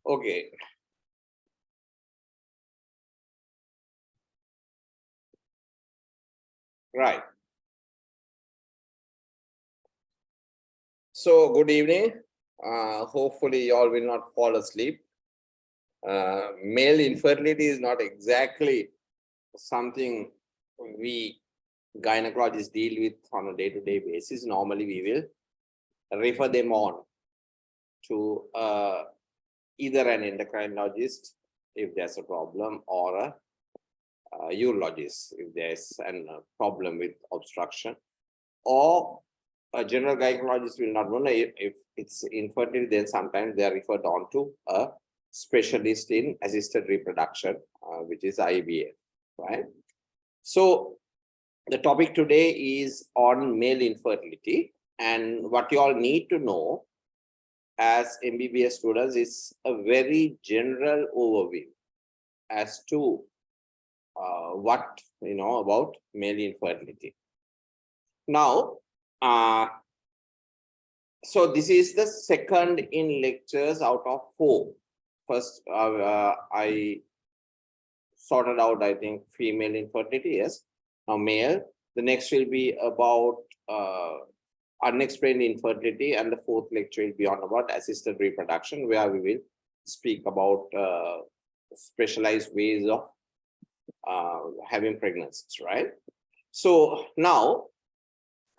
Okay. Right. So, good evening. Hopefully, you all will not fall asleep. Male infertility is not exactly something we gynecologists deal with on a day-to-day basis. Normally, we will refer them on to either an endocrinologist if there's a problem, or a urologist if there's a problem with obstruction, or a general gynecologist will not know. If it's infertility, then sometimes they are referred on to a specialist in assisted reproduction, which is IVF, right? So the topic today is on male infertility, and what you all need to know as MBBS students is a very general overview as to what you know about male infertility. Now, so this is the second in lectures out of 4. First, I sorted out, I think, female infertility, yes. Now male. The next will be about unexplained infertility, and the 4th lecture will be on about assisted reproduction, where we will speak about specialized ways of having pregnancies, right? So now,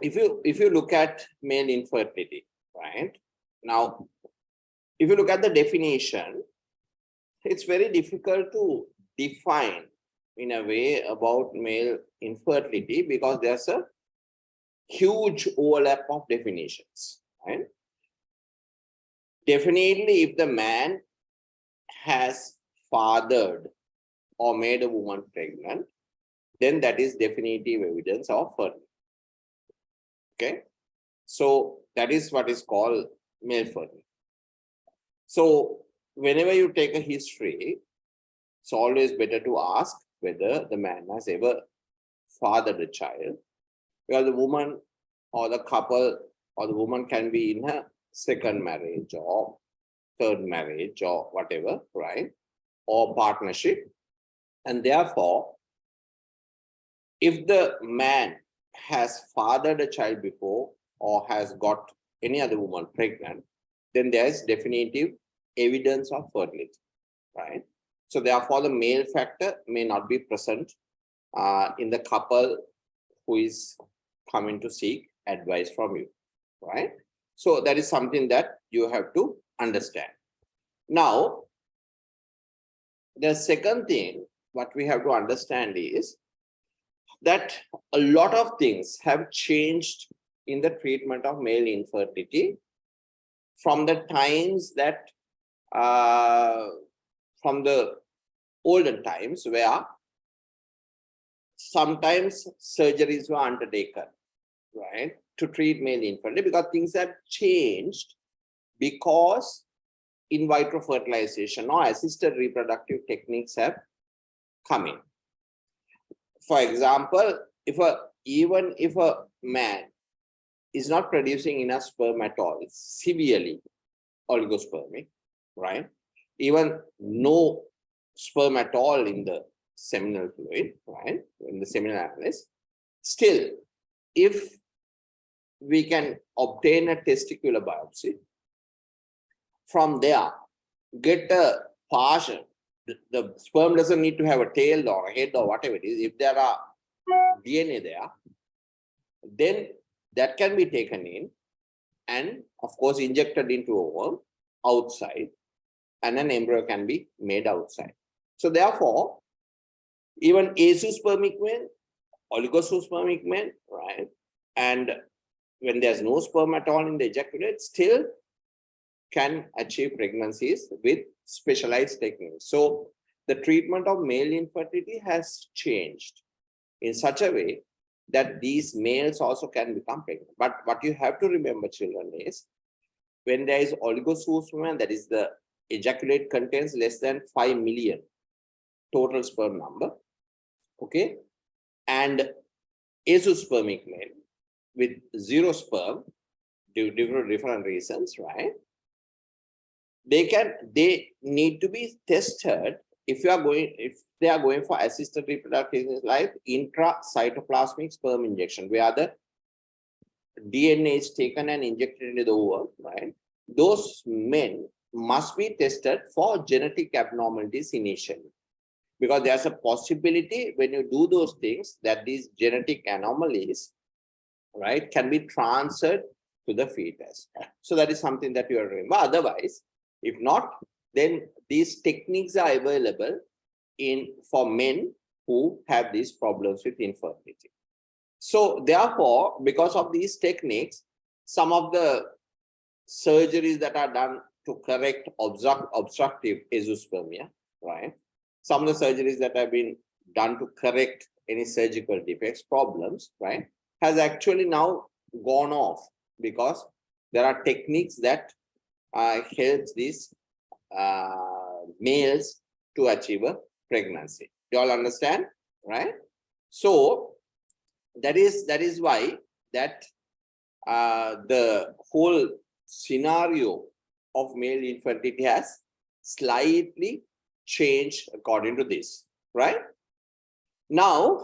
if you look at male infertility, right? Now, if you look at the definition, it's very difficult to define in a way about male infertility because there's a huge overlap of definitions, right? Definitely, if the man has fathered or made a woman pregnant, then that is definitive evidence of fertility. Okay, so that is what is called male fertility. So whenever you take a history, it's always better to ask whether the man has ever fathered a child, because the woman or the couple or the woman can be in a second marriage or third marriage or whatever, right? Or partnership. And therefore, if the man has fathered a child before or has got any other woman pregnant, then there is definitive evidence of fertility, right? So therefore, the male factor may not be present in the couple who is coming to seek advice from you, right? So that is something that you have to understand. Now, the second thing what we have to understand is that a lot of things have changed in the treatment of male infertility from the times that from the olden times, where sometimes surgeries were undertaken, right, to treat male infertility, because things have changed because in vitro fertilization or assisted reproductive techniques have come in. For example, even if a man is not producing enough sperm at all, it's severely oligospermic, right? Even no sperm at all in the seminal fluid, right? In the seminal analysis. Still, if we can obtain a testicular biopsy, from there, get a partial, the sperm doesn't need to have a tail or a head or whatever it is. If there are DNA there, then that can be taken in and, of course, injected into a worm outside, and an embryo can be made outside. So therefore, even azoospermic men, oligospermic men, right? And when there's no sperm at all in the ejaculate, still can achieve pregnancies with specialized techniques. So the treatment of male infertility has changed in such a way that these males also can become pregnant. But what you have to remember, children, is when there is oligosperm, that is the ejaculate contains less than 5 million total sperm number, okay? And azoospermic male with 0 sperm due to different reasons, right? they need to be tested if they are going for assisted reproduction, like intracytoplasmic sperm injection, where the DNA is taken and injected into the ovum, right? Those men must be tested for genetic abnormalities initially, because there's a possibility when you do those things that these genetic anomalies, right, can be transferred to the fetus. So that is something that you are remember. Otherwise, if not, then these techniques are available for men who have these problems with infertility. So therefore, because of these techniques, some of the surgeries that are done to correct obstructive azoospermia, right? Some of the surgeries that have been done to correct any surgical defects, problems, right, has actually now gone off, because there are techniques that helps these males to achieve a pregnancy. You all understand, right? So that is why that the whole scenario of male infertility has slightly changed according to this, right? Now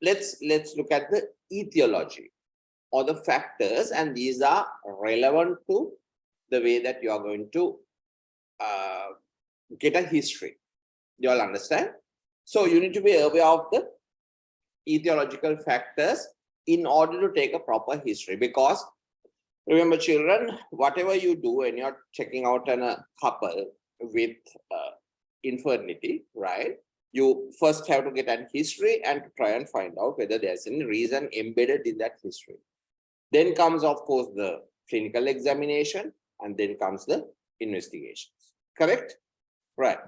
let's look at the etiology or the factors, and these are relevant to the way that you are going to get a history. You all understand? So you need to be aware of the etiological factors in order to take a proper history, because remember, children, whatever you do when you're checking out a couple with infertility, right, you first have to get a history and try and find out whether there's any reason embedded in that history. Then comes, of course, the clinical examination, and then comes the investigations. Correct? Right.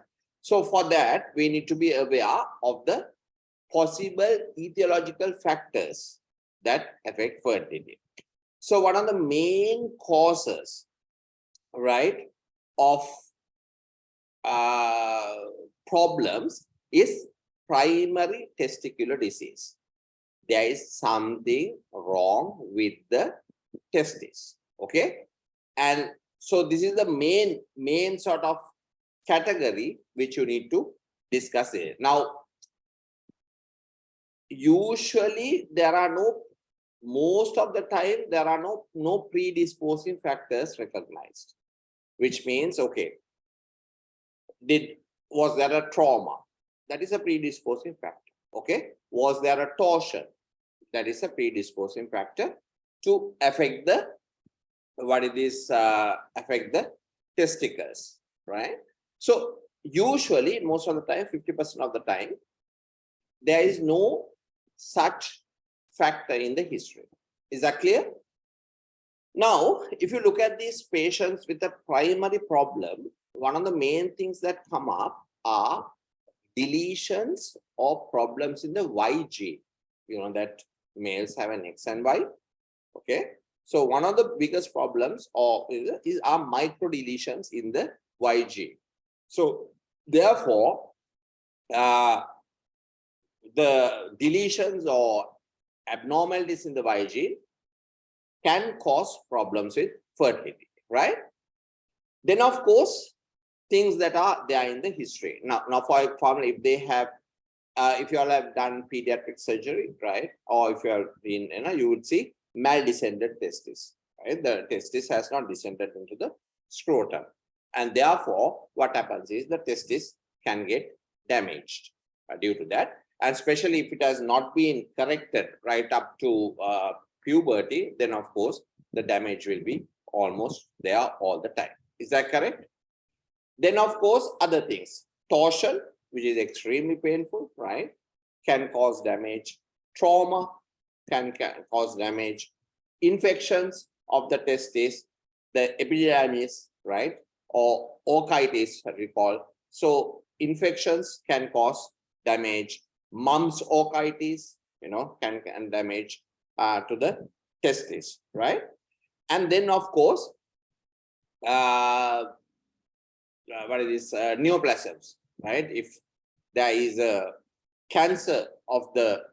So for that, we need to be aware of the possible etiological factors that affect fertility. So one of the main causes, right, of problems is primary testicular disease. There is something wrong with the testis, okay? And so this is the main sort of category which you need to discuss here. Now, usually there are most of the time there are no predisposing factors recognized, which means, okay, was there a trauma? That is a predisposing factor. Okay, was there a torsion? That is a predisposing factor to affect the affect the testicles, right? So usually, most of the time, 50% of the time, there is no such factor in the history. Is that clear? Now, if you look at these patients with a primary problem, one of the main things that come up are deletions or problems in the Y gene. You know that males have an X and Y. Okay. So one of the biggest problems are micro deletions in the Y gene. So therefore, the deletions or abnormalities in the Y gene can cause problems with fertility, right? Then, of course, things that are there in the history. Now for example, if they have, if you all have done pediatric surgery, right, or if you are in, you would see mal-descended testis, right? The testis has not descended into the scrotum, and therefore, what happens is the testis can get damaged due to that, and especially if it has not been corrected right up to puberty, then of course the damage will be almost there all the time. Is that correct? Then of course other things, torsion, which is extremely painful, right, can cause damage. Trauma can cause damage. Infections of the testis, the epididymis, right, or orchitis, we call. So infections can cause damage. Mumps orchitis, can damage to the testis, right? And then of course, neoplasms, right? If there is a cancer of the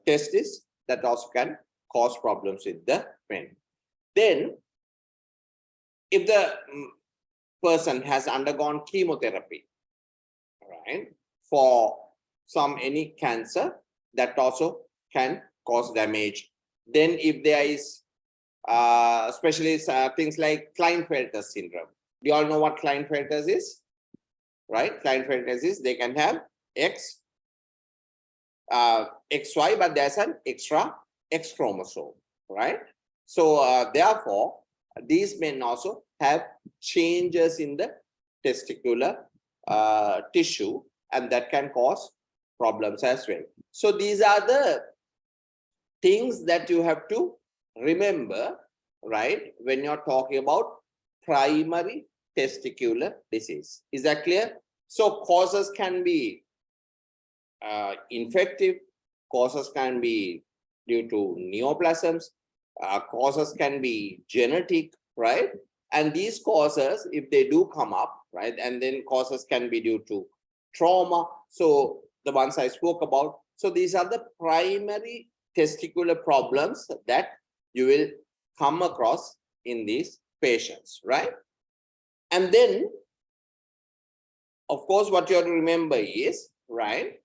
testis, that also can cause problems with the men. Then, if the person has undergone chemotherapy, right, for any cancer, that also can cause damage. Then if there is especially things like Klinefelter syndrome. Do you all know what Klinefelter is? Right? Klinefelter is they can have XY, but there's an extra X chromosome, right? So therefore, these men also have changes in the testicular tissue, and that can cause problems as well. So these are the things that you have to remember, right, when you're talking about primary testicular disease. Is that clear? So causes can be infective, causes can be due to neoplasms, causes can be genetic, right? And these causes, if they do come up, right, and then causes can be due to trauma. So the ones I spoke about. So these are the primary testicular problems that you will come across in these patients, right? And then, of course, what you have to remember is, right,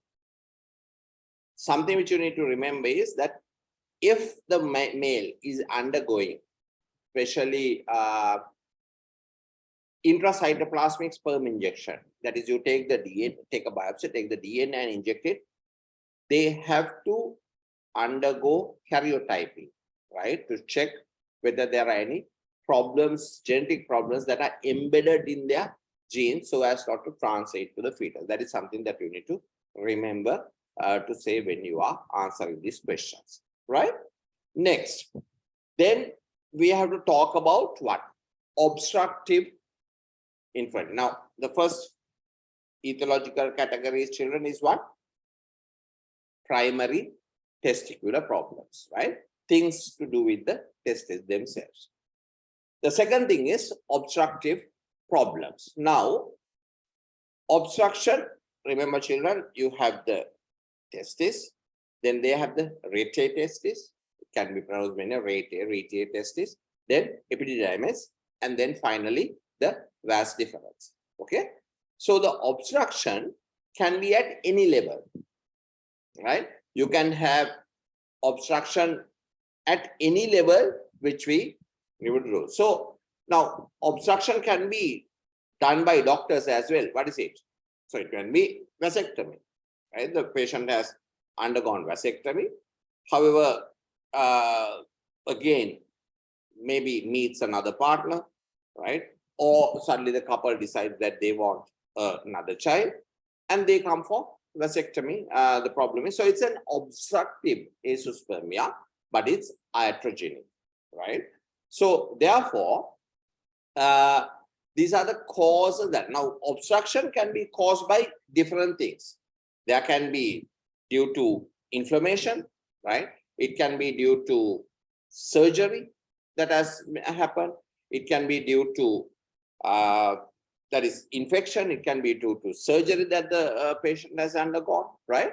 something which you need to remember is that if the male is undergoing, especially intracytoplasmic sperm injection, that is, you take the DNA, take a biopsy, take the DNA and inject it, they have to undergo karyotyping, right, to check whether there are any problems, genetic problems that are embedded in their genes so as not to translate to the fetus. That is something that you need to remember to say when you are answering these questions, right? Next, then we have to talk about what? Obstructive infertility. Now, the first etiological category is children is what? Primary testicular problems, right? Things to do with the testes themselves. The second thing is obstructive problems. Now, obstruction, remember children, you have the testis, then they have the rete testis, it can be pronounced many rete testis, then epididymis, and then finally the vas deferens. Okay, so the obstruction can be at any level, right? You can have obstruction at any level which we would do. So now obstruction can be done by doctors as well. What is it? So it can be vasectomy, right? The patient has undergone vasectomy. However, again, maybe meets another partner, right? Or suddenly the couple decides that they want another child and they come for vasectomy. The problem is, so it's an obstructive azoospermia, but it's iatrogenic, right? So therefore, these are the causes that now obstruction can be caused by different things. There can be due to inflammation, right? It can be due to surgery that has happened. It can be due to that is infection. It can be due to surgery that the patient has undergone, right?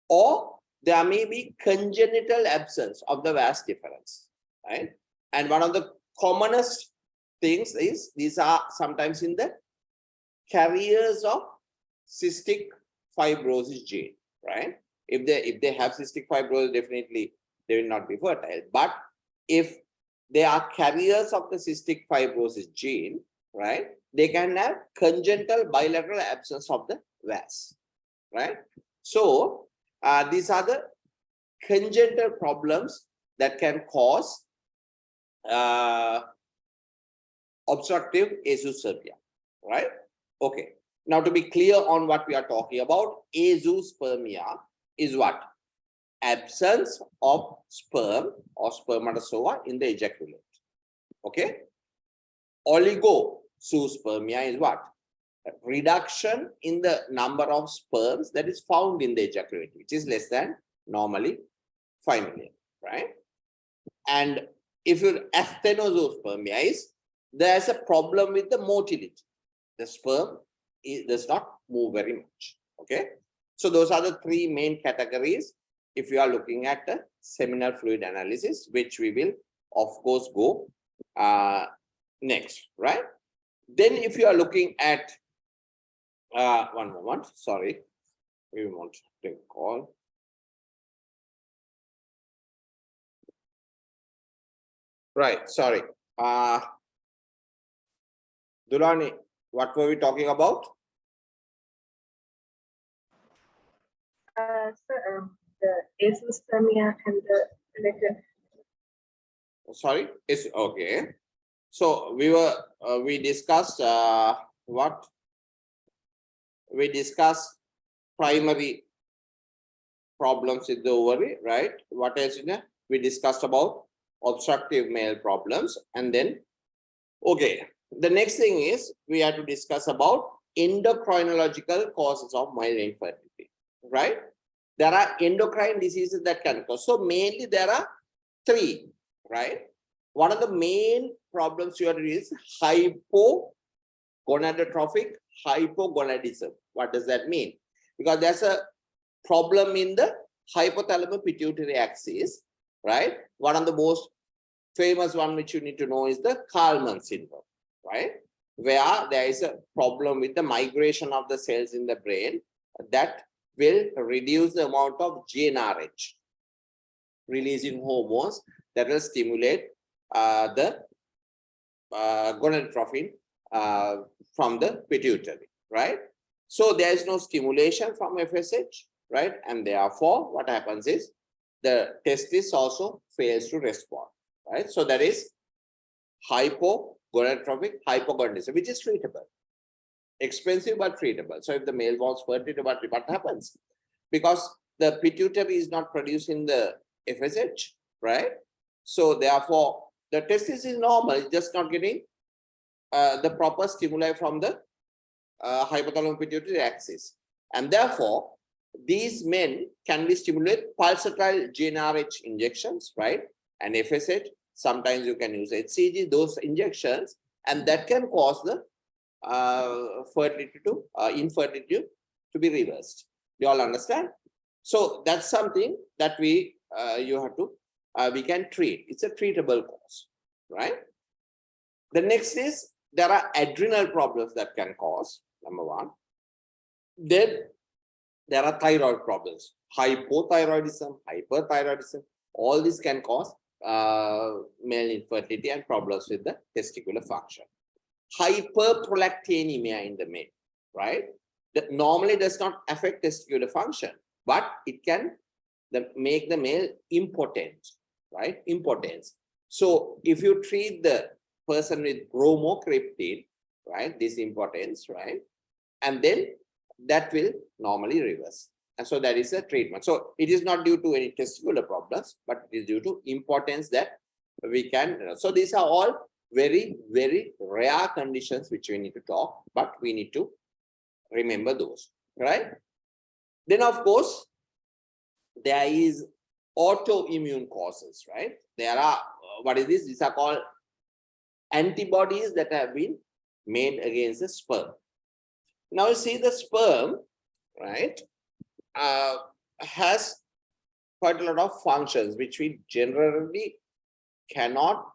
Or there may be congenital absence of the vas deferens, right? And one of the commonest things is these are sometimes in the carriers of cystic fibrosis gene, right? If they have cystic fibrosis, definitely they will not be fertile. But if they are carriers of the cystic fibrosis gene, right, they can have congenital bilateral absence of the vas, right? So these are the congenital problems that can cause obstructive azoospermia, right? Okay. Now, to be clear on what we are talking about, azoospermia is what? Absence of sperm or spermatozoa in the ejaculate. Okay. Oligozoospermia is what? Reduction in the number of sperms that is found in the ejaculate, which is less than normally 5 million, right? And if your asthenozoospermia is, there's a problem with the motility. The sperm does not move very much. Okay. So those are the three main categories if you are looking at the seminal fluid analysis, which we will, of course, go next, right? Then if you are looking at, one moment, sorry, we want to take a call. Right, sorry. Dulani, what were we talking about? Sir, the azoospermia and the related. Sorry, it's okay. So we discussed what? We discussed primary problems with the ovary, right? What else? We discussed about obstructive male problems, and then, okay, the next thing is we have to discuss about endocrinological causes of male infertility, right? There are endocrine diseases that can cause. So mainly there are three, right? One of the main problems here is hypogonadotrophic hypogonadism. What does that mean? Because there's a problem in the hypothalamus pituitary axis, right? One of the most famous one which you need to know is the Kalman syndrome, right? Where there is a problem with the migration of the cells in the brain that will reduce the amount of GnRH, releasing hormones that will stimulate the gonadotropin from the pituitary, right? So there is no stimulation from FSH, right? And therefore, what happens is the testis also fails to respond, right? So that is hypogonadotrophic hypogonadism, which is treatable. Expensive but treatable. So if the male wants fertility, what happens? Because the pituitary is not producing the FSH, right? So therefore, the testis is normal, it's just not getting the proper stimuli from the hypothalamus pituitary axis. And therefore, these men can be stimulated pulsatile GnRH injections, right? And FSH, sometimes you can use HCG, those injections, and that can cause the infertility to be reversed. You all understand? So that's something that we can treat. It's a treatable cause, right? The next is there are adrenal problems that can cause, number one. Then there are thyroid problems, hypothyroidism, hyperthyroidism. All this can cause male infertility and problems with the testicular function. Hyperprolactinemia in the male, right? That normally does not affect testicular function, but it can make the male impotent, right? Impotence. So if you treat the person with bromocriptine, right, this impotence, right, and then that will normally reverse. And so that is a treatment. So it is not due to any testicular problems, but it is due to impotence that we can. So these are all very, very rare conditions which we need to talk, but we need to remember those, right? Then, of course, there is autoimmune causes, right? There are, what is this? These are called antibodies that have been made against the sperm. Now you see the sperm, right, has quite a lot of functions which we generally cannot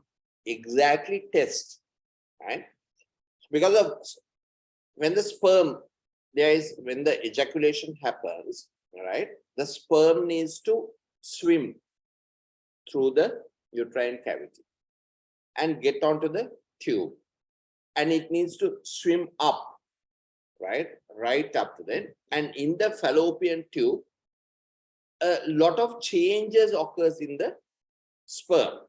exactly test, right? Because of when the sperm, when the ejaculation happens, right, the sperm needs to swim through the uterine cavity and get onto the tube, and it needs to swim up, right up to that, and in the fallopian tube a lot of changes occurs in the sperm,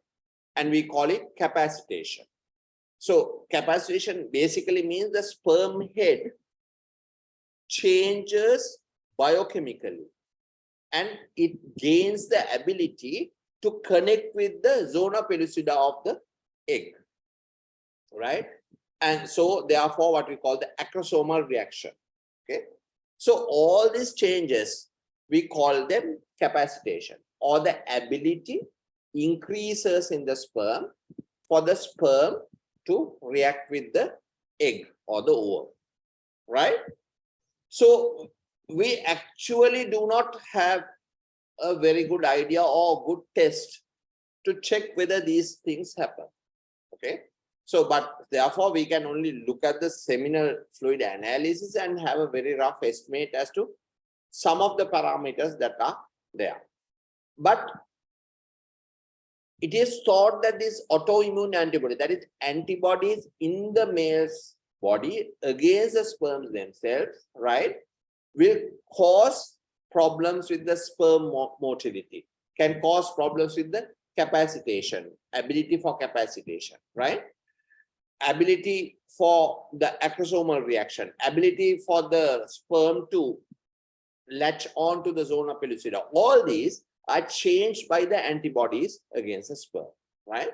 and we call it capacitation. So capacitation basically means the sperm head changes biochemically and it gains the ability to connect with the zona pellucida of the egg, right? And so therefore what we call the acrosomal reaction, okay? So all these changes, we call them capacitation, or the ability increases in the sperm for the sperm to react with the egg or the ovum, right? So we actually do not have a very good idea or good test to check whether these things happen, okay? So, but therefore we can only look at the seminal fluid analysis and have a very rough estimate as to some of the parameters that are there. But it is thought that this autoimmune antibody, that is antibodies in the male's body against the sperms themselves, right, will cause problems with the sperm motility, can cause problems with the capacitation, ability for capacitation, right? Ability for the acrosomal reaction, ability for the sperm to latch on to the zona pellucida. All these are changed by the antibodies against the sperm, right?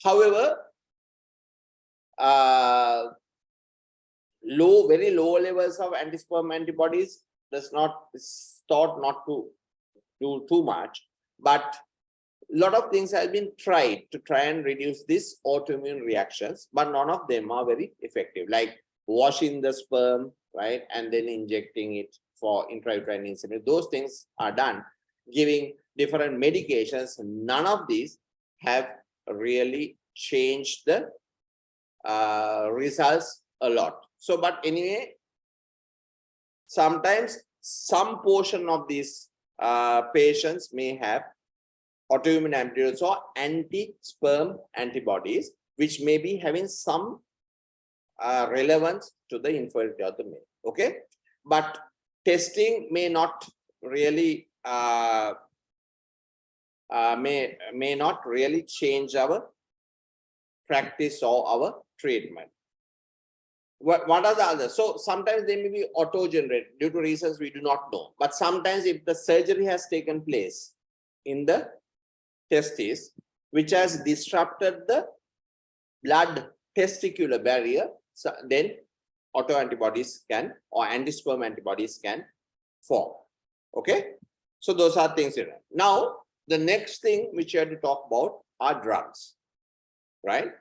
However, very low levels of anti-sperm antibodies is thought not to do too much, but a lot of things have been tried to try and reduce these autoimmune reactions, but none of them are very effective, like washing the sperm, right, and then injecting it for intrauterine insemination. Those things are done, giving different medications. None of these have really changed the results a lot. So, but anyway, sometimes some portion of these patients may have autoimmune antibodies or anti-sperm antibodies, which may be having some relevance to the infertility of the male. Okay, but testing may not really may not really change our practice or our treatment. What are the others? So sometimes they may be auto-generated due to reasons we do not know. But sometimes if the surgery has taken place in the testis, which has disrupted the blood testicular barrier, so then autoantibodies can, or anti-sperm antibodies can form. Okay, so those are things here. Now the next thing which you have to talk about are drugs, right?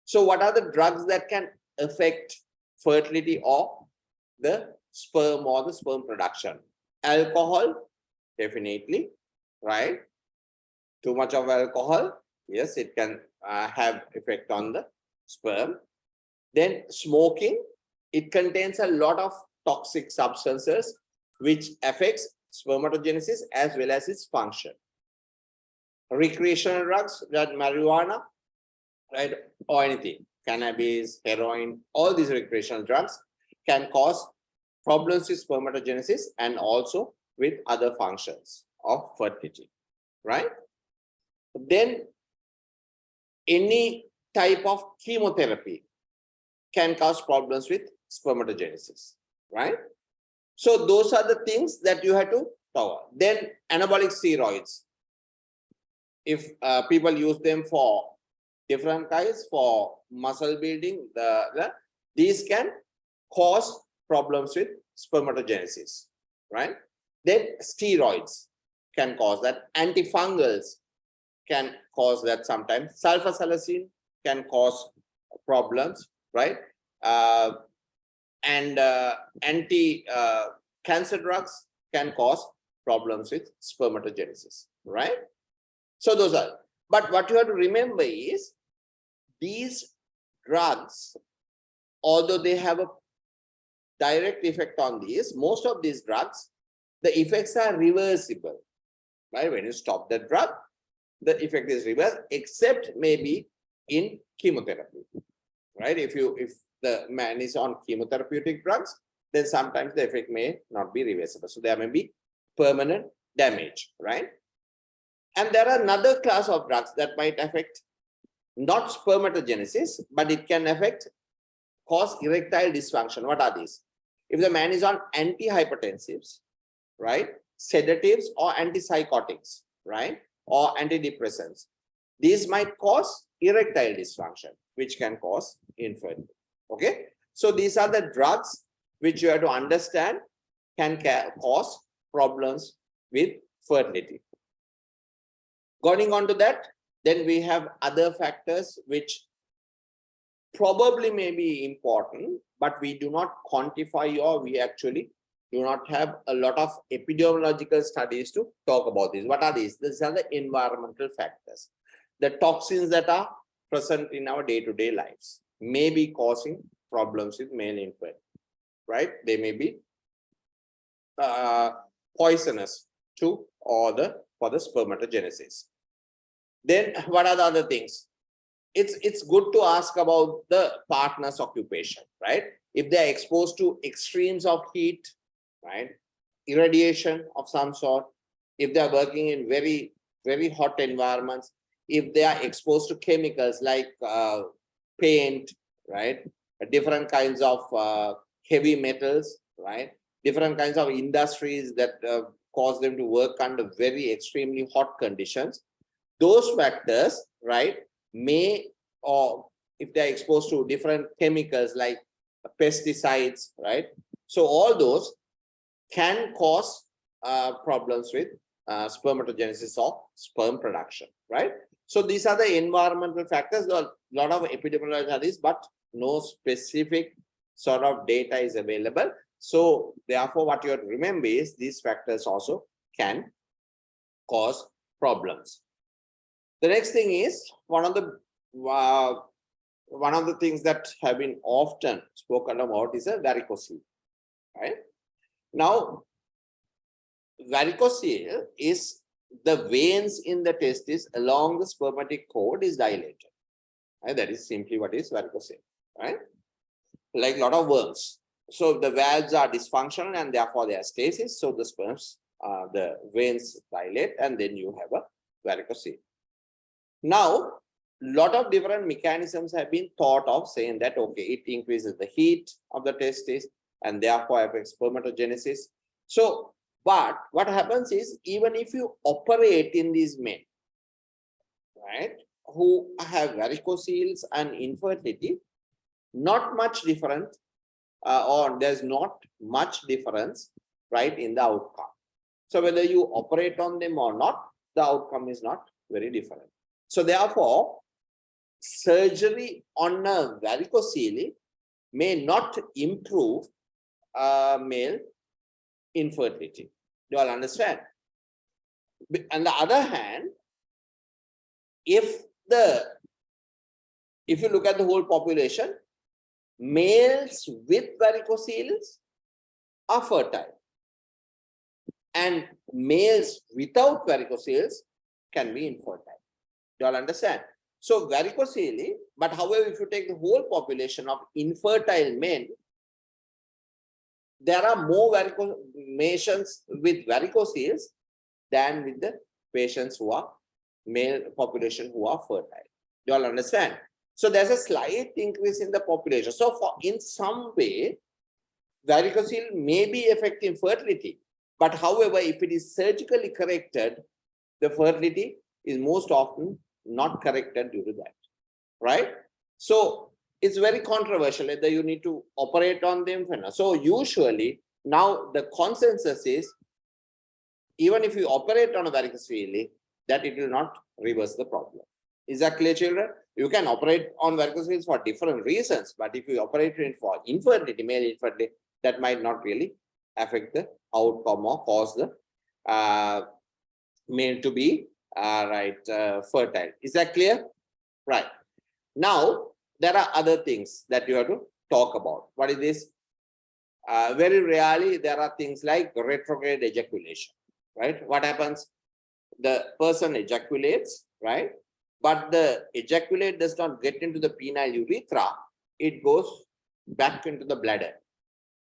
So what are the drugs that can affect fertility or the sperm or the sperm production? Alcohol, definitely, right? Too much of alcohol, yes, it can have effect on the sperm. Then smoking, it contains a lot of toxic substances which affects spermatogenesis as well as its function. Recreational drugs, that marijuana, right, or anything, cannabis, heroin, all these recreational drugs can cause problems with spermatogenesis and also with other functions of fertility, right? Then any type of chemotherapy can cause problems with spermatogenesis, right? So those are the things that you have to cover. Then anabolic steroids, if people use them for different kinds, for muscle building, these can cause problems with spermatogenesis, right? Then steroids can cause that. Antifungals can cause that sometimes. Sulfasalazine can cause problems, right? And anti-cancer drugs can cause problems with spermatogenesis, right? So those are, but what you have to remember is these drugs, although they have a direct effect on these, most of these drugs, the effects are reversible, right? When you stop the drug, the effect is reversed, except maybe in chemotherapy, right? If the man is on chemotherapeutic drugs, then sometimes the effect may not be reversible. So there may be permanent damage, right? And there are another class of drugs that might affect not spermatogenesis, but it can cause erectile dysfunction. What are these? If the man is on antihypertensives, right, sedatives or antipsychotics, right, or antidepressants, these might cause erectile dysfunction, which can cause infertility. Okay, so these are the drugs which you have to understand can cause problems with fertility. Going on to that, then we have other factors which probably may be important, but we do not quantify, or we actually do not have a lot of epidemiological studies to talk about this. What are these? These are the environmental factors. The toxins that are present in our day-to-day lives may be causing problems with male infertility, right? They may be poisonous to or for the spermatogenesis. Then what are the other things? It's good to ask about the partner's occupation, right? If they're exposed to extremes of heat, right? Irradiation of some sort, if they're working in very, very hot environments, if they are exposed to chemicals like paint, right? Different kinds of heavy metals, right? Different kinds of industries that cause them to work under very extremely hot conditions. Those factors, right, may, or if they're exposed to different chemicals like pesticides, right? So all those can cause problems with spermatogenesis or sperm production, right? So these are the environmental factors. There are a lot of epidemiology are this, but no specific sort of data is available. So therefore, what you have to remember is these factors also can cause problems. The next thing is one of the things that have been often spoken about is a varicocele, right? Now, varicocele is the veins in the testis along the spermatic cord is dilated. Right? That is simply what is varicocele, right? Like a lot of worms. So the valves are dysfunctional and therefore they are stasis. So the sperms, the veins dilate, and then you have a varicocele. Now, a lot of different mechanisms have been thought of, saying that, okay, it increases the heat of the testis and therefore affects spermatogenesis. So, but what happens is, even if you operate in these men, right, who have varicoceles and infertility, not much different, or there's not much difference, right, in the outcome. So whether you operate on them or not, the outcome is not very different. So therefore, surgery on a varicocele may not improve male infertility. Do you all understand? On the other hand, if you look at the whole population, males with varicoceles are fertile, and males without varicoceles can be infertile. Do you all understand? So varicocele, but however, if you take the whole population of infertile men, there are more patients with varicoceles than with the patients who are male population who are fertile. Do you all understand? So there's a slight increase in the population. So for in some way, varicocele may be affecting fertility, but however, if it is surgically corrected, the fertility is most often not corrected due to that, right? So it's very controversial whether you need to operate on them. So usually now the consensus is, even if you operate on a varicocele, that it will not reverse the problem. Is that clear, children? You can operate on varicoceles for different reasons, but if you operate it for infertility, male infertility, that might not really affect the outcome or cause the male to be fertile. Is that clear? Right. Now, there are other things that you have to talk about. What is this? Very rarely, there are things like retrograde ejaculation, right? What happens? The person ejaculates, right? But the ejaculate does not get into the penile urethra. It goes back into the bladder.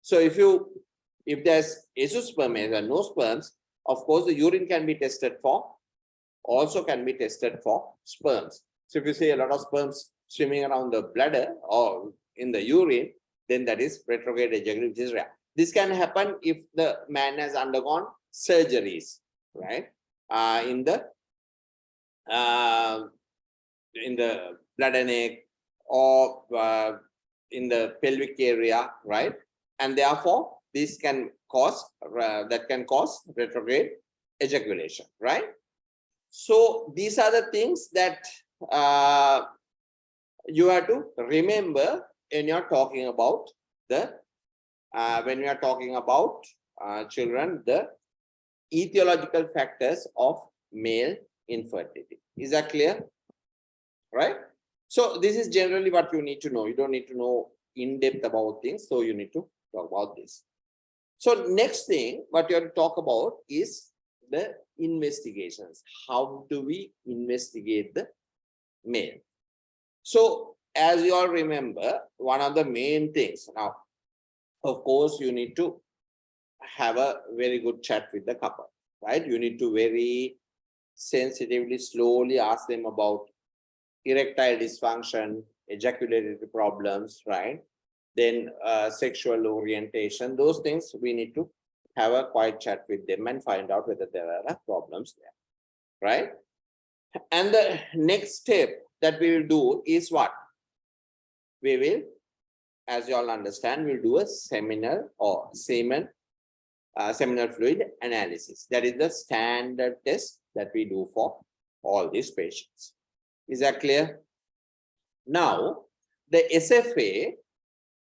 So if there's azoospermia and no sperms, of course, the urine can be tested for, also can be tested for sperms. So if you see a lot of sperms swimming around the bladder or in the urine, then that is retrograde ejaculation, which is rare. This can happen if the man has undergone surgeries, right? In the bladder neck or in the pelvic area, right? And therefore, this can cause retrograde ejaculation, right? So these are the things that you have to remember when you're talking about children, the etiological factors of male infertility. Is that clear? Right? So this is generally what you need to know. You don't need to know in depth about things. So you need to talk about this. So next thing, what you have to talk about is the investigations. How do we investigate the male? So as you all remember, one of the main things now, of course, you need to have a very good chat with the couple, right? You need to very sensitively, slowly ask them about erectile dysfunction, ejaculatory problems, right? Then sexual orientation, those things we need to have a quiet chat with them and find out whether there are problems there, right? And the next step that we will do is what? We will, as you all understand, we'll do a seminal or seminal fluid analysis. That is the standard test that we do for all these patients. Is that clear? Now, the SFA,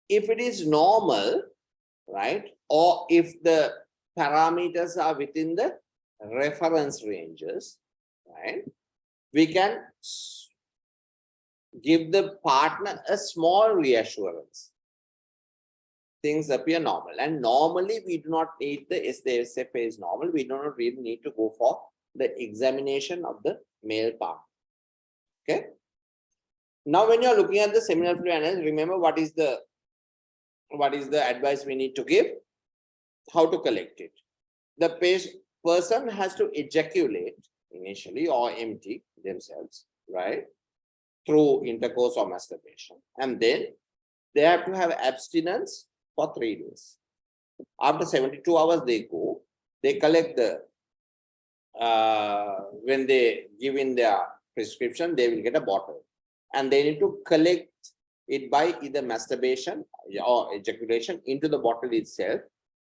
if it is normal, right, or if the parameters are within the reference ranges, right, we can give the partner a small reassurance. Things appear normal, and normally we do not need the SFA is normal. We do not really need to go for the examination of the male part. Okay. Now, when you are looking at the seminal fluid analysis, remember what is the advice we need to give? How to collect it. The person has to ejaculate initially or empty themselves, right, through intercourse or masturbation, and then they have to have abstinence for 3 days. After 72 hours, they go, they collect the, when they give in their prescription, they will get a bottle, and they need to collect it by either masturbation or ejaculation into the bottle itself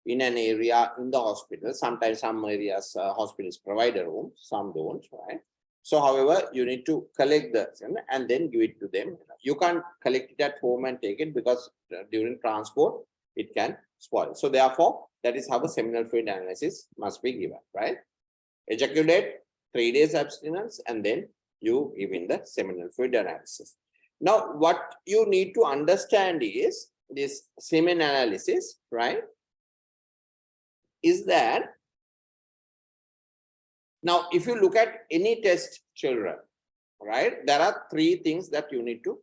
in an area in the hospital. Sometimes some areas, hospitals provide a room, some don't, right? So, however, you need to collect the and then give it to them. You can't collect it at home and take it because during transport, it can spoil. So, therefore, that is how a seminal fluid analysis must be given, right? Ejaculate, 3 days abstinence, and then you give in the seminal fluid analysis. Now, what you need to understand is this semen analysis, right? Is that now, if you look at any test children, right, there are 3 things that you need to,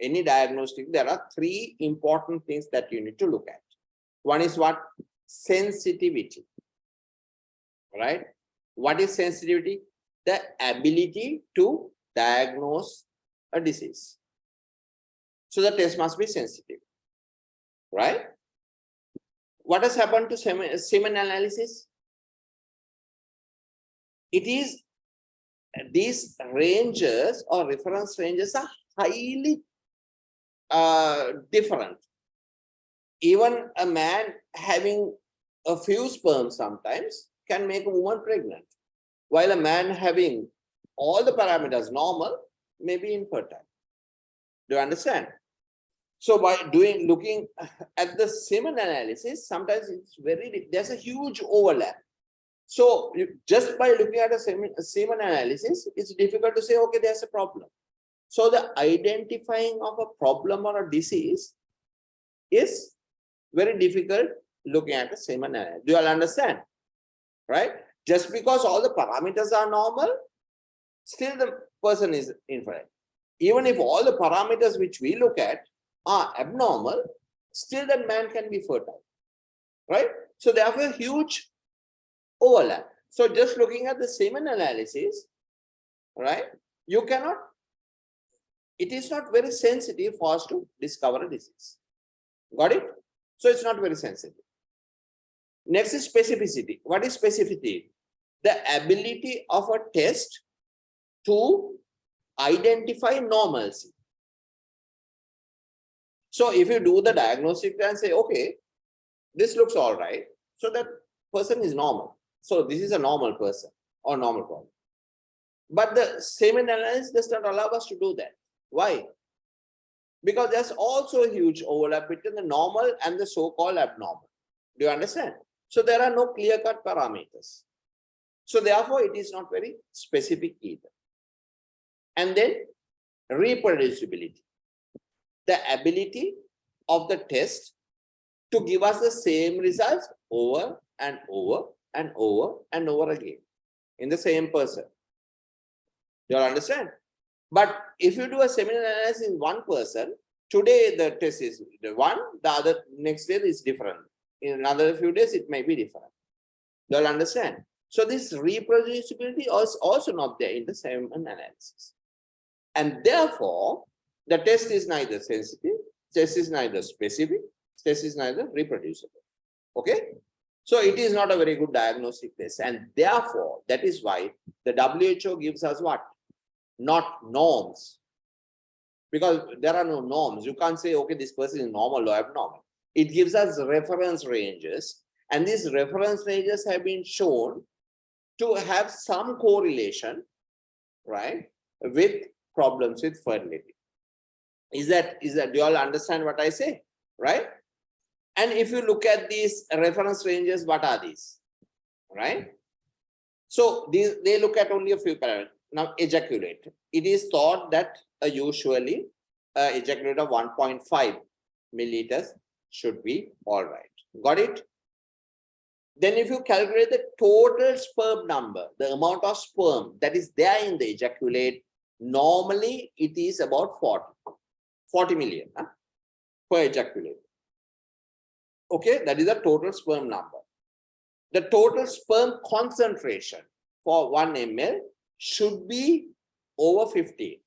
any diagnostic, there are 3 important things that you need to look at. One is what? Sensitivity, right? What is sensitivity? The ability to diagnose a disease. So the test must be sensitive, right? What has happened to semen analysis? It is, these ranges or reference ranges are highly different. Even a man having a few sperms sometimes can make a woman pregnant, while a man having all the parameters normal may be infertile. Do you understand? So by looking at the semen analysis, sometimes it's there's a huge overlap. So just by looking at a semen analysis, it's difficult to say, okay, there's a problem. So the identifying of a problem or a disease is very difficult looking at a semen analysis. Do you all understand? Right? Just because all the parameters are normal, still the person is infertile. Even if all the parameters which we look at are abnormal, still that man can be fertile. Right? So they have a huge overlap. So just looking at the semen analysis, right, you cannot, it is not very sensitive for us to discover a disease. Got it? So it's not very sensitive. Next is specificity. What is specificity? The ability of a test to identify normalcy. So if you do the diagnostic and say, okay, this looks all right, so that person is normal. So this is a normal person or normal problem. But the semen analysis does not allow us to do that. Why? Because there's also a huge overlap between the normal and the so-called abnormal. Do you understand? So there are no clear-cut parameters. So therefore, it is not very specific either. And then reproducibility, the ability of the test to give us the same results over and over and over and over again in the same person. You all understand? But if you do a seminal analysis in one person, today the test is the one, the other next day is different. In another few days, it may be different. You all understand? So this reproducibility is also not there in the seminal analysis. And therefore, the test is neither sensitive, test is neither specific, test is neither reproducible. Okay? So it is not a very good diagnostic test. And therefore, that is why the WHO gives us what? Not norms. Because there are no norms. You can't say, okay, this person is normal or abnormal. It gives us reference ranges. And these reference ranges have been shown to have some correlation, right, with problems with fertility. Do you all understand what I say, right? And if you look at these reference ranges, what are these, right? So they look at only a few parameters. Now, ejaculate. It is thought that usually ejaculate of 1.5 milliliters should be all right. Got it? Then if you calculate the total sperm number, the amount of sperm that is there in the ejaculate, normally it is about 40 million per ejaculate. Okay, that is the total sperm number. The total sperm concentration for 1 ml should be over 15.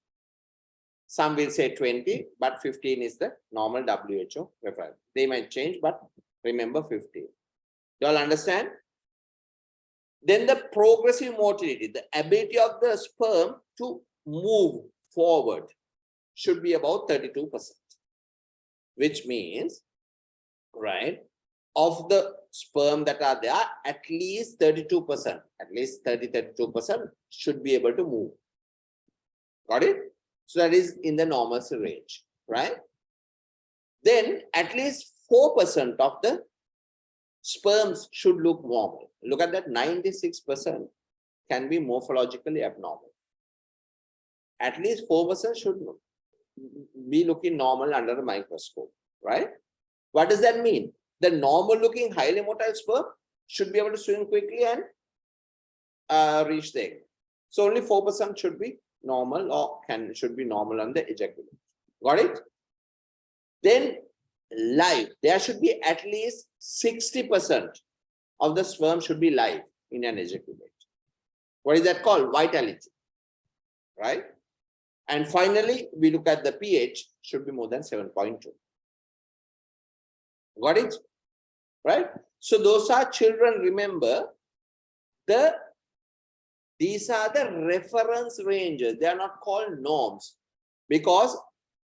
Some will say 20, but 15 is the normal WHO reference. They might change, but remember 15. You all understand? Then the progressive motility, the ability of the sperm to move forward, should be about 32%, which means, right, of the sperm that are there, at least 32%, at least 32% should be able to move. Got it? So that is in the normal range, right? Then at least 4% of the sperms should look normal. Look at that, 96% can be morphologically abnormal. At least 4% should be looking normal under a microscope, right? What does that mean? The normal looking highly motile sperm should be able to swim quickly and reach the egg. So only 4% should be normal or should be normal on the ejaculate. Got it? Then live. There should be at least 60% of the sperm should be live in an ejaculate. What is that called? Vitality. Right? And finally, we look at the pH should be more than 7.2. Got it? Right? So those are children, remember, these are the reference ranges. They are not called norms because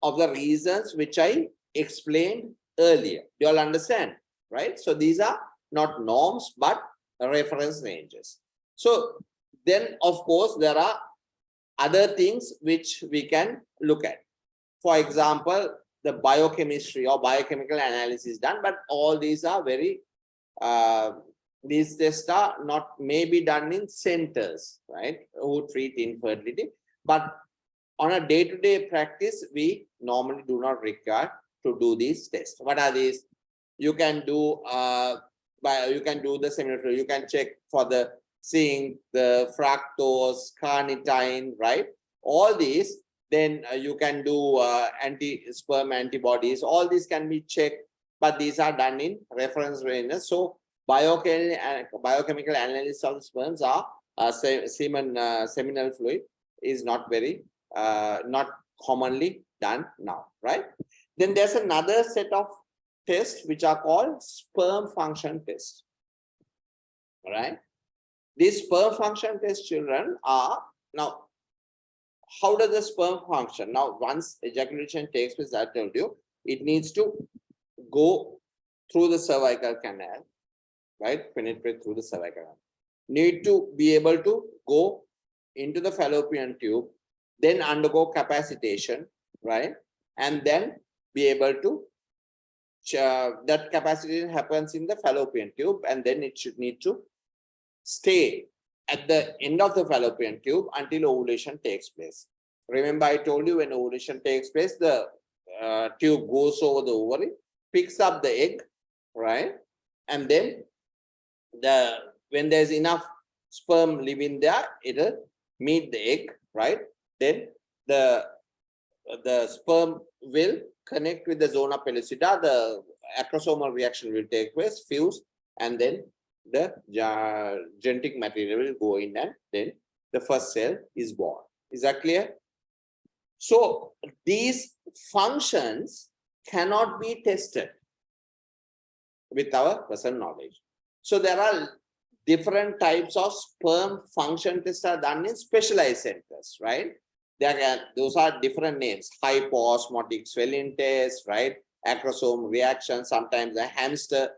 of the reasons which I explained earlier. You all understand, right? So these are not norms, but reference ranges. So then, of course, there are other things which we can look at. For example, the biochemistry or biochemical analysis done, but all these are very, these tests are not maybe done in centers, right, who treat infertility. But on a day-to-day practice, we normally do not require to do these tests. What are these? You can do you can do the seminal, you can check for the zinc, the fructose, carnitine, right? All these. Then you can do anti-sperm antibodies. All these can be checked, but these are done in reference ranges. So biochemical analysis of sperms are seminal fluid is not very not commonly done now, right? Then there's another set of tests which are called sperm function tests. Right? These sperm function test, children, are now. How does the sperm function? Now, once ejaculation takes place, I told you, it needs to go through the cervical canal, right? Penetrate through the cervical canal. Need to be able to go into the fallopian tube, then undergo capacitation, right? And then be able to, that capacitation happens in the fallopian tube, and then it should need to stay at the end of the fallopian tube until ovulation takes place. Remember, I told you when ovulation takes place, the tube goes over the ovary, picks up the egg, right? And then when there's enough sperm living there, it'll meet the egg, right? Then the sperm will connect with the zona pellucida, the acrosomal reaction will take place, fuse, and then the genetic material will go in, and then the first cell is born. Is that clear? So these functions cannot be tested with our present knowledge. So there are different types of sperm function tests are done in specialized centers, right? Those are different names: hypoosmotic swelling test, right? Acrosome reaction. Sometimes a hamster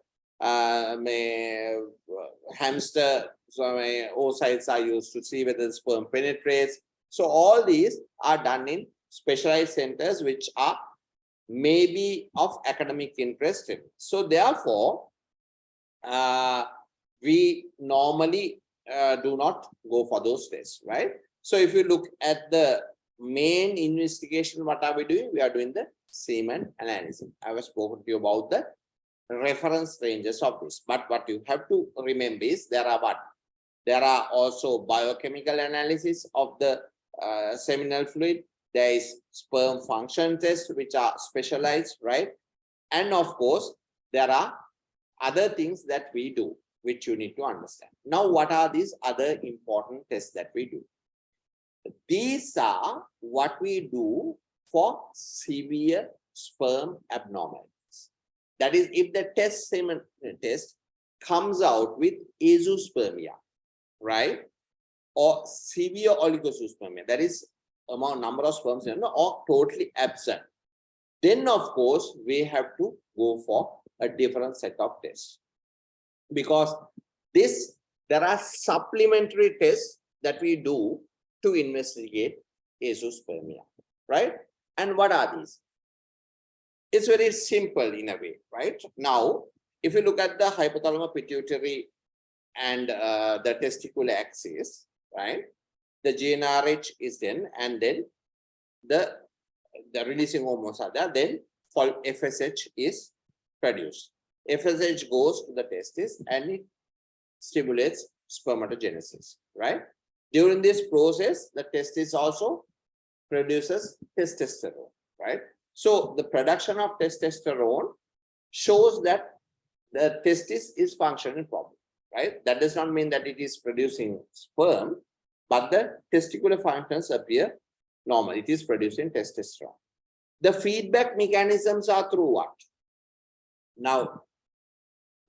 oocytes are used to see whether the sperm penetrates. So all these are done in specialized centers, which are maybe of academic interest. So therefore, we normally do not go for those tests, right? So if you look at the main investigation, what are we doing? We are doing the semen analysis. I was spoken to you about the reference ranges of this. But what you have to remember is there are what? There are also biochemical analysis of the seminal fluid. There is sperm function tests, which are specialized, right? And of course, there are other things that we do, which you need to understand. Now, what are these other important tests that we do? These are what we do for severe sperm abnormalities. That is, if the semen test comes out with azoospermia, right? Or severe oligozoospermia, that is number of sperms or totally absent, then of course we have to go for a different set of tests, because there are supplementary tests that we do to investigate azoospermia, right? And what are these? It's very simple in a way, right? Now, if you look at the hypothalamus pituitary and the testicular axis, right? The GnRH is then, and then the releasing hormones are there, then FSH is produced. FSH goes to the testis and it stimulates spermatogenesis, right? During this process, the testis also produces testosterone, right? So the production of testosterone shows that the testis is functioning properly, right? That does not mean that it is producing sperm, but the testicular functions appear normal. It is producing testosterone. The feedback mechanisms are through what? Now,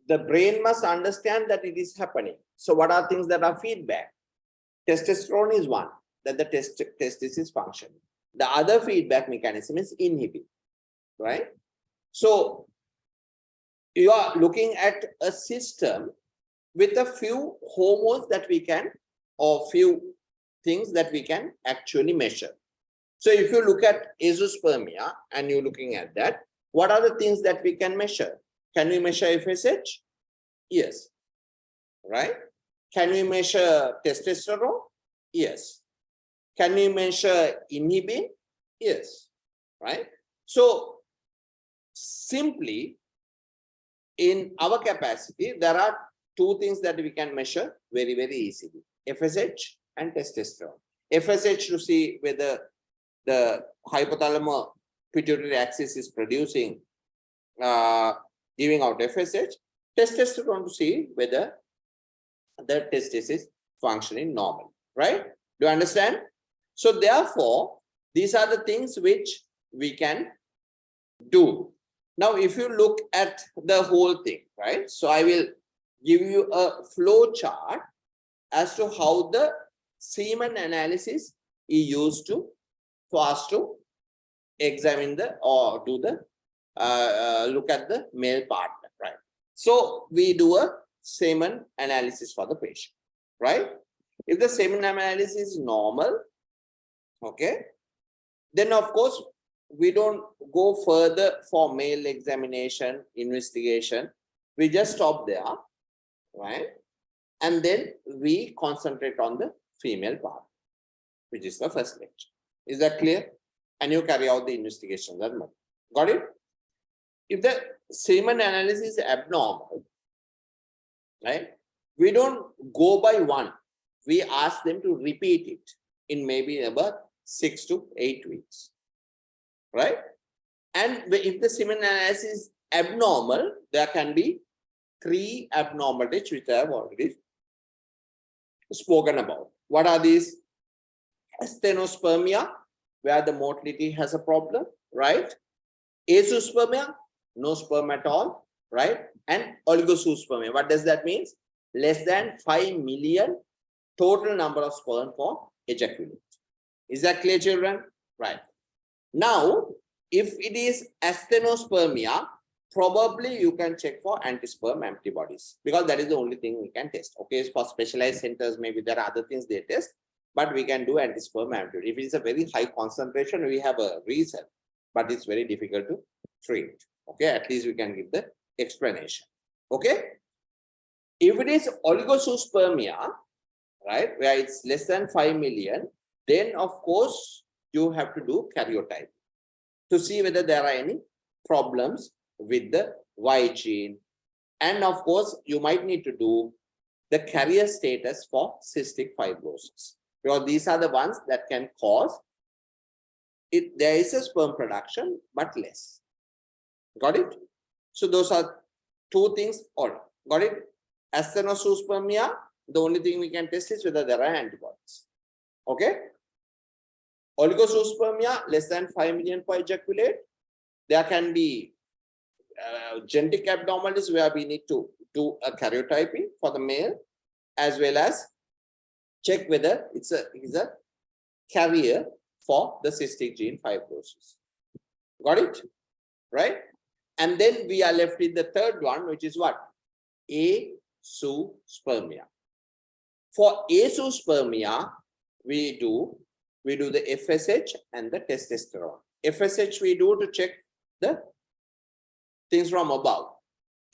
the brain must understand that it is happening. So what are things that are feedback? Testosterone is one, that the testis is functioning. The other feedback mechanism is inhibin, right? So you are looking at a system with a few hormones that we can, or few things that we can actually measure. So if you look at azoospermia and you're looking at that, what are the things that we can measure? Can we measure FSH? Yes. Right? Can we measure testosterone? Yes. Can we measure inhibin? Yes. Right? So simply, in our capacity, there are two things that we can measure very, very easily: FSH and testosterone. FSH to see whether the hypothalamus pituitary axis is producing, giving out FSH. Testosterone to see whether the testis is functioning normal, right? Do you understand? So therefore, these are the things which we can do. Now, if you look at the whole thing, right? So I will give you a flow chart as to how the semen analysis is used for us to examine or do the look at the male partner, right? So we do a semen analysis for the patient, right? If the semen analysis is normal, okay, then of course we don't go further for male examination, investigation. We just stop there, right? And then we concentrate on the female part, which is the first lecture. Is that clear? And you carry out the investigation. That much. Got it? If the semen analysis is abnormal, right? We don't go by one. We ask them to repeat it in maybe about 6 to 8 weeks, right? And if the semen analysis is abnormal, there can be 3 abnormalities which I have already spoken about. What are these? Asthenospermia, where the motility has a problem, right? Azoospermia, no sperm at all, right? And oligozoospermia. What does that mean? Less than 5 million total number of sperm for ejaculate. Is that clear, children? Right. Now, if it is asthenospermia, probably you can check for anti-sperm antibodies, because that is the only thing we can test. Okay, for specialized centers, maybe there are other things they test, but we can do anti-sperm antibody. If it is a very high concentration, we have a reason, but it's very difficult to treat. Okay, at least we can give the explanation. Okay, if it is oligozoospermia, right, where it's less than 5 million, then of course you have to do karyotype to see whether there are any problems with the Y gene. And of course, you might need to do the carrier status for cystic fibrosis, because these are the ones that can cause it. There is a sperm production, but less. Got it? So those are 2 things. All got it? Asthenospermia, the only thing we can test is whether there are antibodies. Okay? Oligozoospermia, less than 5 million per ejaculate. There can be genetic abnormalities where we need to do a karyotyping for the male, as well as check whether it's a carrier for the cystic gene fibrosis. Got it? Right? And then we are left with the third one, which is what? Azoospermia. For azoospermia, we do the FSH and the testosterone. FSH we do to check the things from above.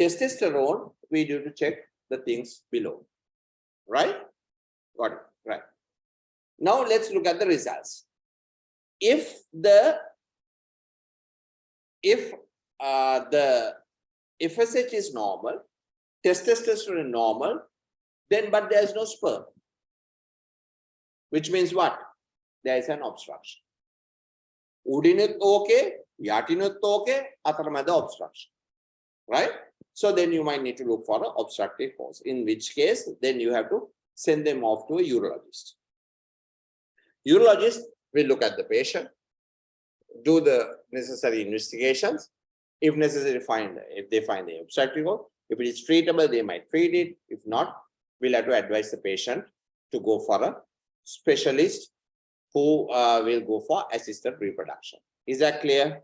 Testosterone we do to check the things below. Right? Got it. Right. Now let's look at the results. If the FSH is normal, testosterone is normal, then but there is no sperm, which means what? There is an obstruction. Udinut okay, yatinut okay, ataramada obstruction, right? So then you might need to look for an obstructive cause, in which case then you have to send them off to a urologist. Urologist will look at the patient, do the necessary investigations. If necessary, if they find the obstructive cause. If it is treatable, they might treat it. If not, we'll have to advise the patient to go for a specialist who will go for assisted reproduction. Is that clear?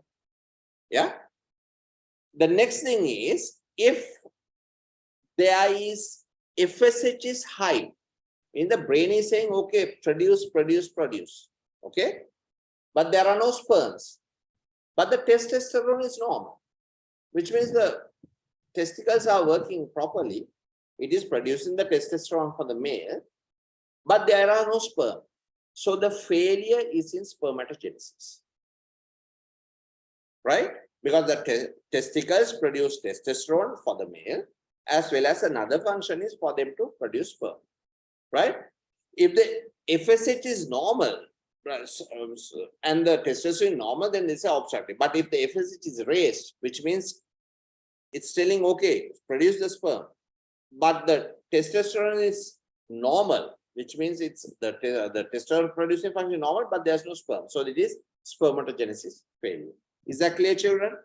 Yeah. The next thing is, if there is FSH is high, in the brain is saying, okay, produce. Okay. But there are no sperms. But the testosterone is normal, which means the testicles are working properly. It is producing the testosterone for the male, but there are no sperm. So the failure is in spermatogenesis, right? Because the testicles produce testosterone for the male, as well as another function is for them to produce sperm, right? If the FSH is normal and the testosterone is normal, then it's obstructive. But if the FSH is raised, which means it's telling, okay, produce the sperm, but the testosterone is normal, which means it's the testosterone producing function is normal, but there's no sperm. So it is spermatogenesis failure. Is that clear, children?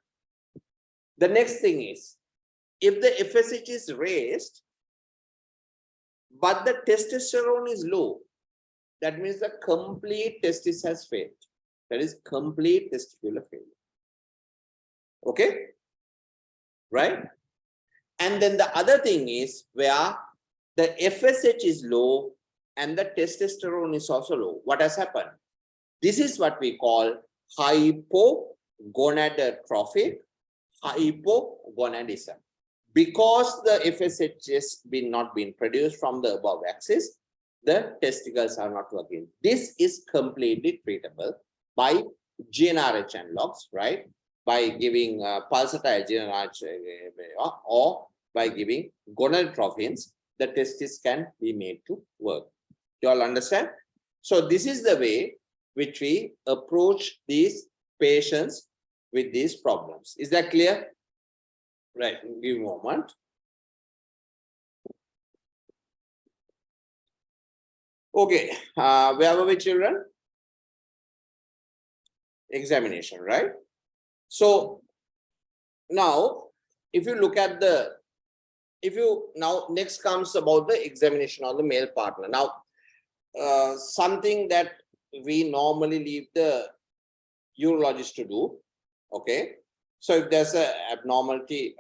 The next thing is, if the FSH is raised, but the testosterone is low, that means the complete testis has failed. That is complete testicular failure. Okay? Right? And then the other thing is where the FSH is low and the testosterone is also low. What has happened? This is what we call hypogonadotrophic hypogonadism. Because the FSH has not been produced from the above axis, the testicles are not working. This is completely treatable by GnRH analogs, right? By giving pulsatile GnRH or by giving gonadotropins, the testis can be made to work. You all understand? So this is the way which we approach these patients with these problems. Is that clear? Right, give me a moment. Okay, where were we, children? Examination, right? So now, if you look at the, now next comes about the examination of the male partner. Now, something that we normally leave the urologist to do, okay? So if there's an abnormality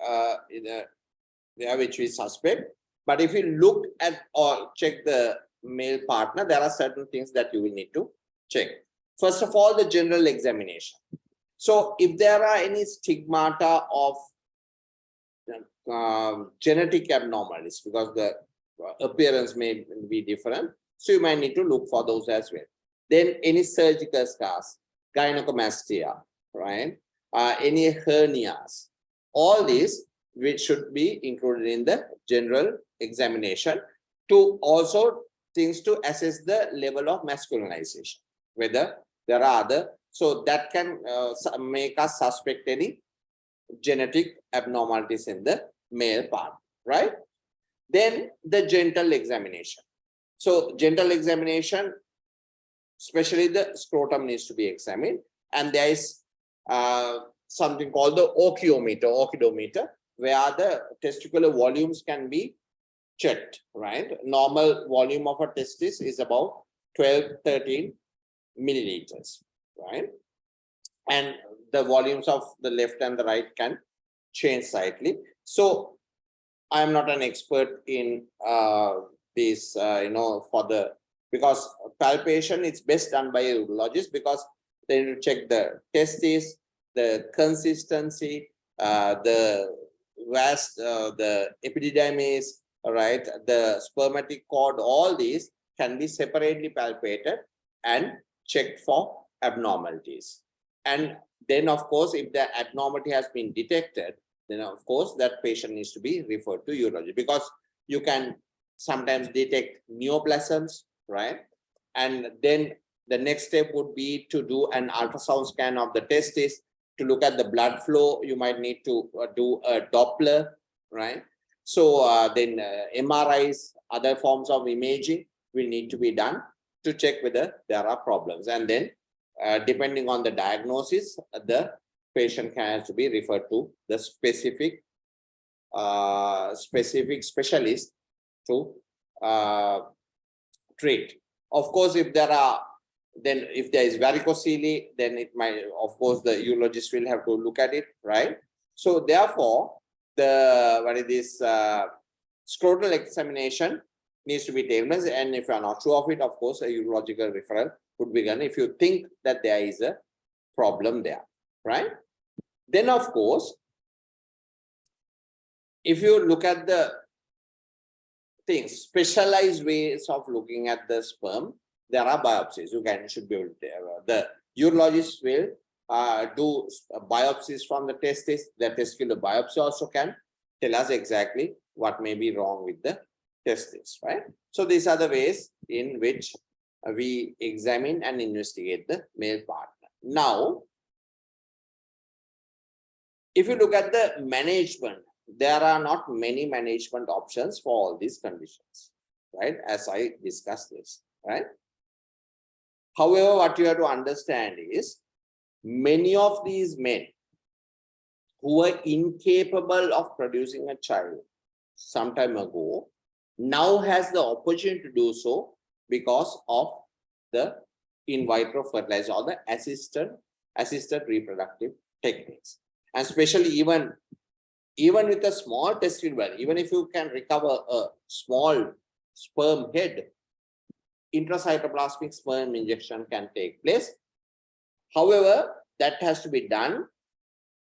there which we suspect, but if you look at or check the male partner, there are certain things that you will need to check. First of all, the general examination. So if there are any stigmata of genetic abnormalities, because the appearance may be different, so you might need to look for those as well. Then any surgical scars, gynecomastia, right? Any hernias, all these which should be included in the general examination, to also things to assess the level of masculinization, whether there are other, so that can make us suspect any genetic abnormalities in the male part, right? Then the genital examination. So genital examination, especially the scrotum needs to be examined, and there is something called the ochidometer, where the testicular volumes can be checked, right? Normal volume of a testis is about 12-13 milliliters, right? And the volumes of the left and the right can change slightly. So I am not an expert in this, for the, because palpation is best done by a urologist, because they need to check the testis, the consistency, the vast, the epididymis, right, the spermatic cord, all these can be separately palpated and checked for abnormalities. And then, of course, if the abnormality has been detected, then of course that patient needs to be referred to urology, because you can sometimes detect neoplasms, right? And then the next step would be to do an ultrasound scan of the testis to look at the blood flow. You might need to do a Doppler, right? So then MRIs, other forms of imaging will need to be done to check whether there are problems. And then depending on the diagnosis, the patient has to be referred to the specific specialist to treat. Of course, if there are, then if there is varicocele, then it might, of course, the urologist will have to look at it, right? So therefore, the scrotal examination needs to be taken, and if you are not sure of it, of course, a urological referral would be done if you think that there is a problem there, right? Then, of course, if you look at the things, specialized ways of looking at the sperm, there are biopsies. You should be able to, the urologist will do biopsies from the testis. The testicular biopsy also can tell us exactly what may be wrong with the testis, right? So these are the ways in which we examine and investigate the male partner. Now, if you look at the management, there are not many management options for all these conditions, right? As I discussed this, right? However, what you have to understand is, many of these men who were incapable of producing a child some time ago now has the opportunity to do so because of the in vitro fertilizer or the assisted reproductive techniques. And especially even with a small testicle well, even if you can recover a small sperm head, intracytoplasmic sperm injection can take place. However, that has to be done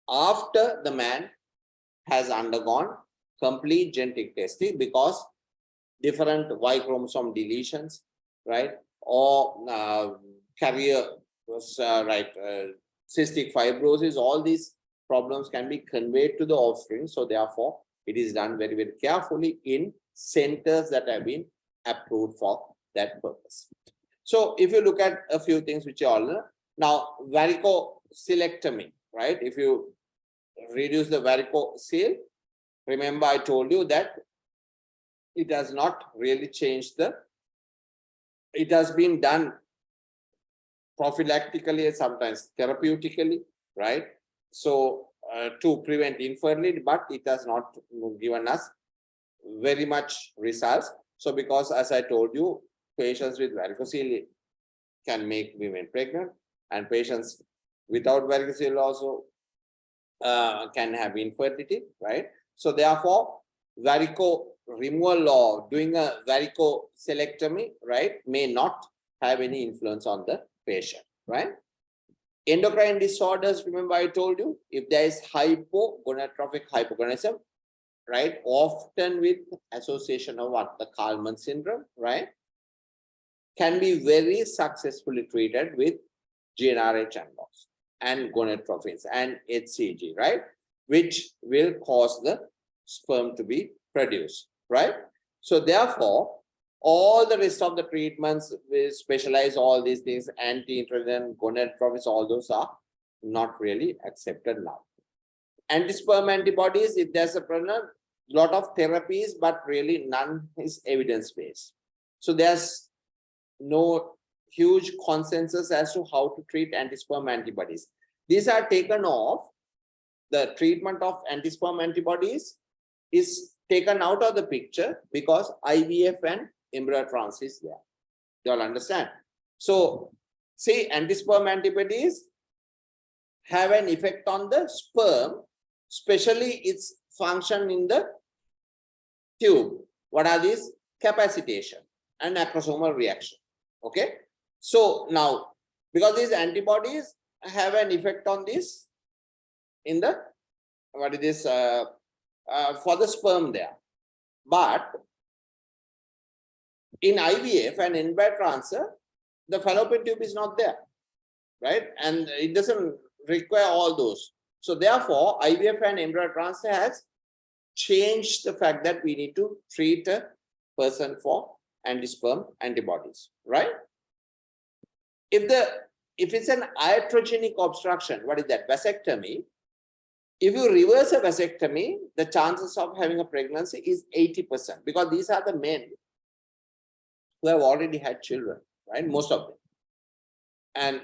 after the man has undergone complete genetic testing, because different Y chromosome deletions, right, or carrier cystic fibrosis, all these problems can be conveyed to the offspring. So therefore, it is done very, very carefully in centers that have been approved for that purpose. So if you look at a few things which you all know, now varicocele, right? If you reduce the varicocele, remember I told you that it has not really changed it has been done prophylactically, sometimes therapeutically, right? So to prevent infertility, but it has not given us very much results. So because as I told you, patients with varicocele can make women pregnant, and patients without varicocele also can have infertility, right? So therefore, varico removal or doing a varicocelectomy, right, may not have any influence on the patient, right? Endocrine disorders, remember I told you, if there is hypogonadotrophic hypogonadism, right, often with association of what? The Kalman syndrome, right, can be very successfully treated with GnRH analogs and gonadotropins and HCG, right, which will cause the sperm to be produced, right? So therefore, all the rest of the treatments, we specialize all these things, anti-intrauterine, gonadotropins, all those are not really accepted now. Anti-sperm antibodies, if there's a problem, lot of therapies, but really none is evidence-based. So there's no huge consensus as to how to treat anti-sperm antibodies. These are taken off. The treatment of anti-sperm antibodies is taken out of the picture because IVF and embryo transfer is there. You all understand? So, see, anti-sperm antibodies have an effect on the sperm, especially its function in the tube. What are these? Capacitation and acrosomal reaction. Okay. So now, because these antibodies have an effect on this in the, what is this, for the sperm there. But in IVF and embryo transfer, the fallopian tube is not there, right? And it doesn't require all those. So therefore, IVF and embryo transfer has changed the fact that we need to treat a person for anti-sperm antibodies, right? If it's an iatrogenic obstruction, what is that? Vasectomy. If you reverse a vasectomy, the chances of having a pregnancy is 80%, because these are the men who have already had children, right? Most of them. And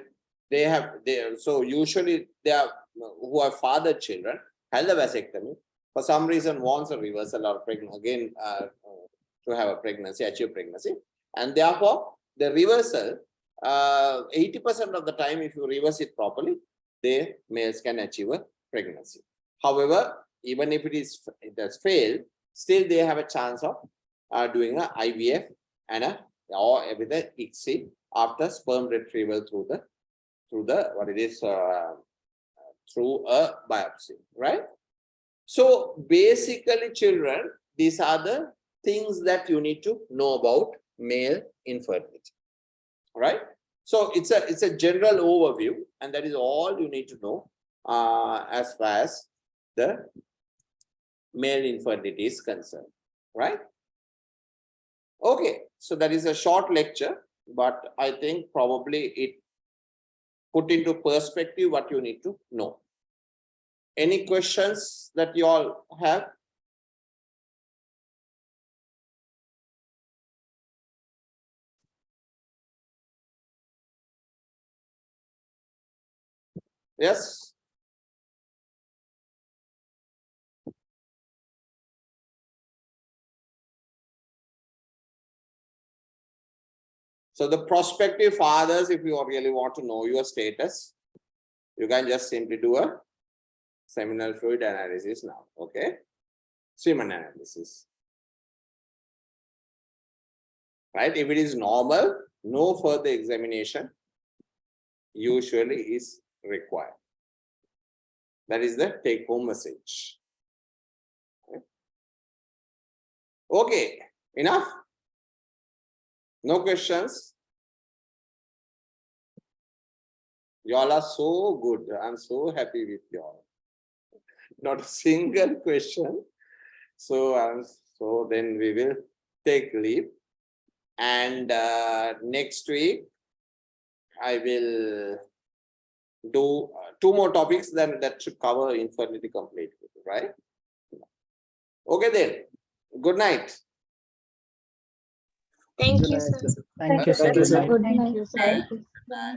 so usually they are, who have fathered children, had the vasectomy, for some reason wants a reversal or pregnancy, again, to have a pregnancy, achieve pregnancy. And therefore, the reversal, 80% of the time, if you reverse it properly, the males can achieve a pregnancy. However, even if it has failed, still they have a chance of doing an IVF and or with an ICSI after sperm retrieval through a biopsy, right? So basically, children, these are the things that you need to know about male infertility, right? So it's a general overview, and that is all you need to know as far as the male infertility is concerned, right? Okay, so that is a short lecture, but I think probably it put into perspective what you need to know. Any questions that you all have? Yes? So the prospective fathers, if you really want to know your status, you can just simply do a seminal fluid analysis now, okay? Semen analysis. Right? If it is normal, no further examination usually is required. That is the take-home message. Okay, enough? No questions? Y'all are so good. I'm so happy with y'all. Not a single question. So then we will take leave. And next week, I will do 2 more topics, then that should cover infertility completely, right? Okay then. Good night. Thank Good you, night, sir. sir. Thank you, sir. Thank you, Good sir. night. Good Thank night. you, sir. Bye. Bye.